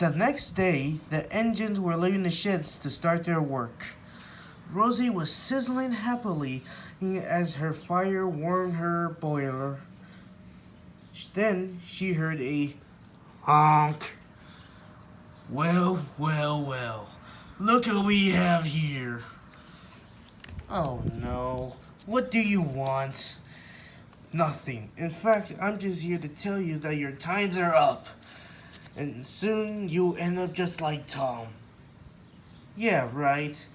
The next day, the engines were leaving the sheds to start their work. Rosie was sizzling happily as her fire warmed her boiler. Then she heard a honk. Well, well, well. Look what we have here. Oh no. What do you want? Nothing. In fact, I'm just here to tell you that your times are up. And soon you'll end up just like Tom. Yeah, right.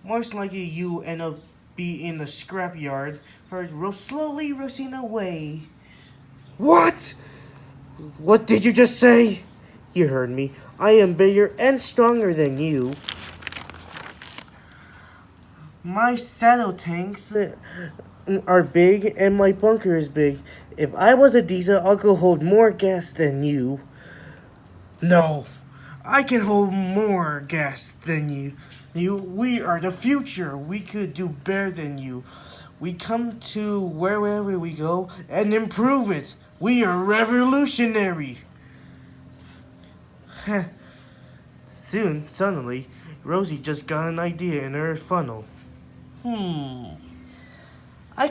Most likely you'll end up be in the scrapyard or slowly rusting away. What? What did you just say? You heard me. I am bigger and stronger than you. My saddle tanks are big and my bunker is big. If I was a diesel, I could hold more gas than you. No, I can hold more gas than you. We are the future. We could do better than you. We come to wherever we go and improve it. We are revolutionary. Soon, suddenly, Rosie just got an idea in her funnel. I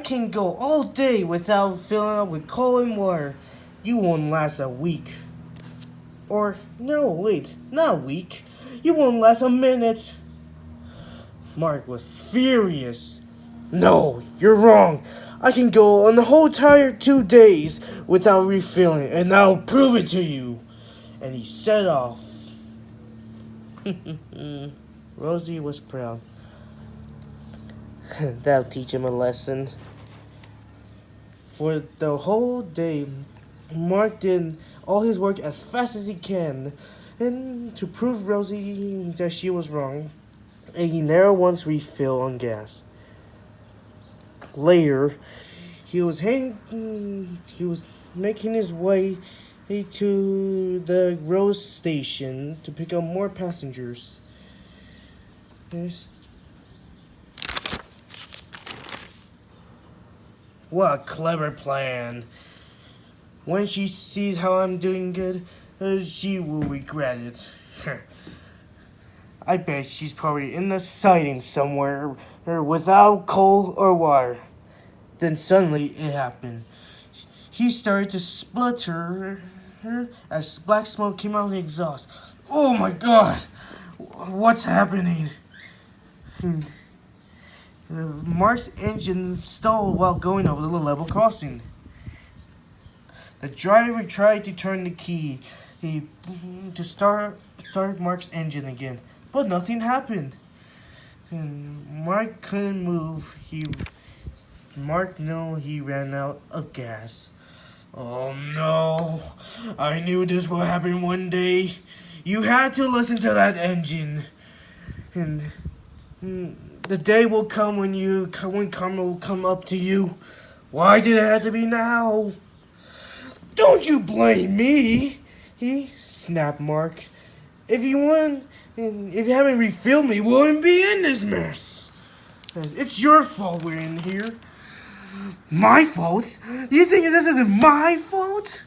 can go all day without filling up with coal and water. You won't last a week. Or, no, wait, not a week. You won't last a minute. Mark was furious. No, you're wrong. I can go on the whole entire 2 days without refilling, and I'll prove it to you. And he set off. Rosie was proud. That'll teach him a lesson. For the whole day, Mark did all his work as fast as he can, and to prove Rosie that she was wrong, and he never once refilled on gas. Later, he was making his way to the Rose station to pick up more passengers. What a clever plan. When she sees how I'm doing good, she will regret it. I bet she's probably in the siding somewhere without coal or water. Then suddenly it happened. He started to splutter as black smoke came out of the exhaust. Oh my god! What's happening? Mark's engine stalled while going over the level crossing. The driver tried to turn the key to start Mark's engine again, but nothing happened. Mark couldn't move. Mark knew he ran out of gas. Oh no! I knew this would happen one day. You had to listen to that engine. And the day will come when karma will come up to you. Why did it have to be now? Don't you blame me! He snapped Mark. If you haven't refilled me, we wouldn't be in this mess. It's your fault we're in here. My fault? You think this isn't my fault?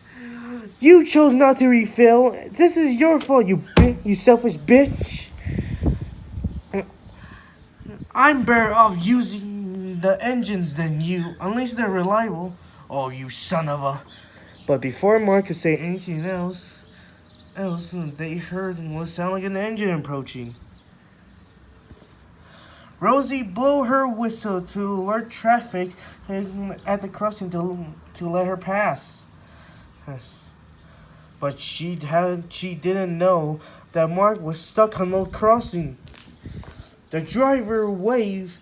You chose not to refill. This is your fault, you selfish bitch. I'm better off using the engines than you, unless they're reliable. Oh, you son of a... But before Mark could say anything else, they heard what sounded like an engine approaching. Rosie blew her whistle to alert traffic at the crossing to let her pass. Yes. But she didn't know that Mark was stuck on the crossing. The driver waved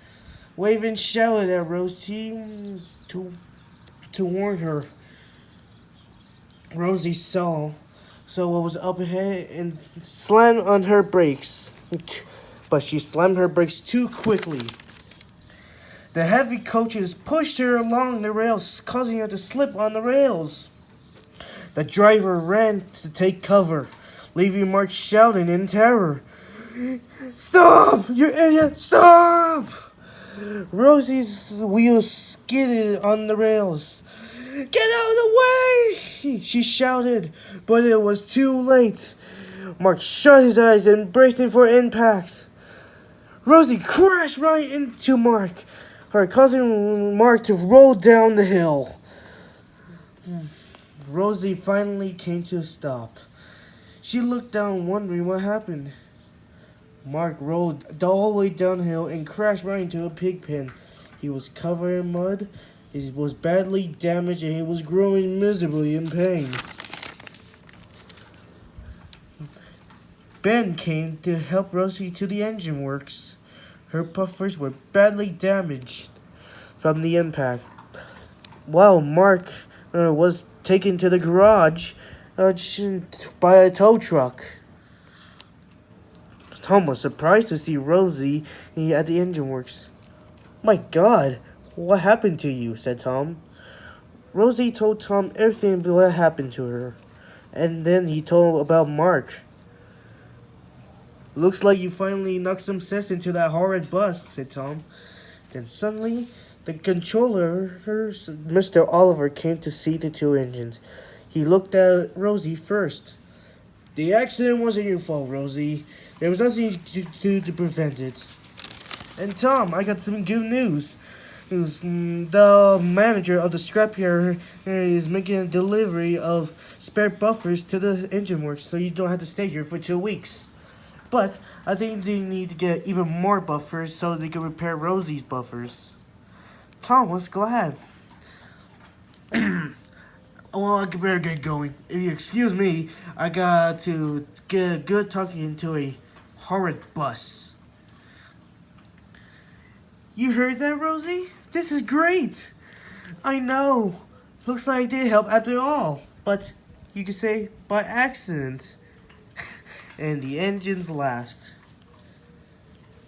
and shouted at Rosie to warn her. Rosie saw what was up ahead and slammed on her brakes. But she slammed her brakes too quickly. The heavy coaches pushed her along the rails, causing her to slip on the rails. The driver ran to take cover, leaving Mark shouting in terror. Stop! You idiot! Stop! Rosie's wheels skidded on the rails. Get out of the way! She shouted, but it was too late. Mark shut his eyes and bracing for impact. Rosie crashed right into Mark, causing Mark to roll down the hill. Rosie finally came to a stop. She looked down, wondering what happened. Mark rolled all the way downhill and crashed right into a pig pen. He was covered in mud, he was badly damaged, and he was growing miserably in pain. Ben came to help Rosie to the engine works. Her buffers were badly damaged from the impact. While Mark was taken to the garage by a tow truck. Tom was surprised to see Rosie at the engine works. "My God, what happened to you?" said Tom. Rosie told Tom everything that happened to her, and then he told about Mark. "Looks like you finally knocked some sense into that horrid bus," said Tom. Then suddenly, the controller, Mr. Oliver, came to see the two engines. He looked at Rosie first. "The accident wasn't your fault, Rosie. There was nothing you could do to prevent it." "And Tom, I got some good news. The manager of the scrapyard is making a delivery of spare buffers to the engine works, so you don't have to stay here for 2 weeks. But I think they need to get even more buffers so they can repair Rosie's buffers." Tom was glad. "Well, I better get going. If you excuse me, I got to get a good talking into a horrid bus." "You heard that, Rosie? This is great." "I know. Looks like they help after all. But you could say by accident." And the engines laughed.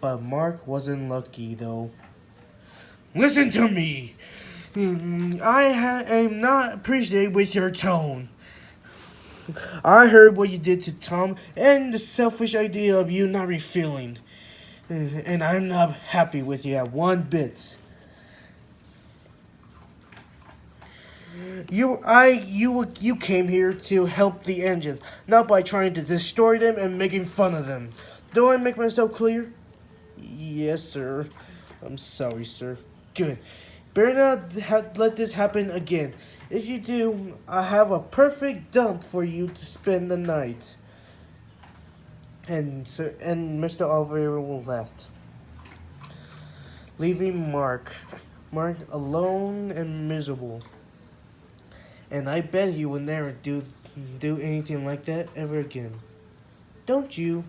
But Mark wasn't lucky, though. "Listen to me. I am not appreciated with your tone. I heard what you did to Tom and the selfish idea of you not refilling. And I'm not happy with you at one bit. You came here to help the engines, not by trying to destroy them and making fun of them. Do I make myself clear?" "Yes, sir. I'm sorry, sir." "Good. Better not let this happen again. If you do, I have a perfect dump for you to spend the night." And Mr. Oliver left, leaving Mark alone and miserable. And I bet he will never do anything like that ever again. Don't you?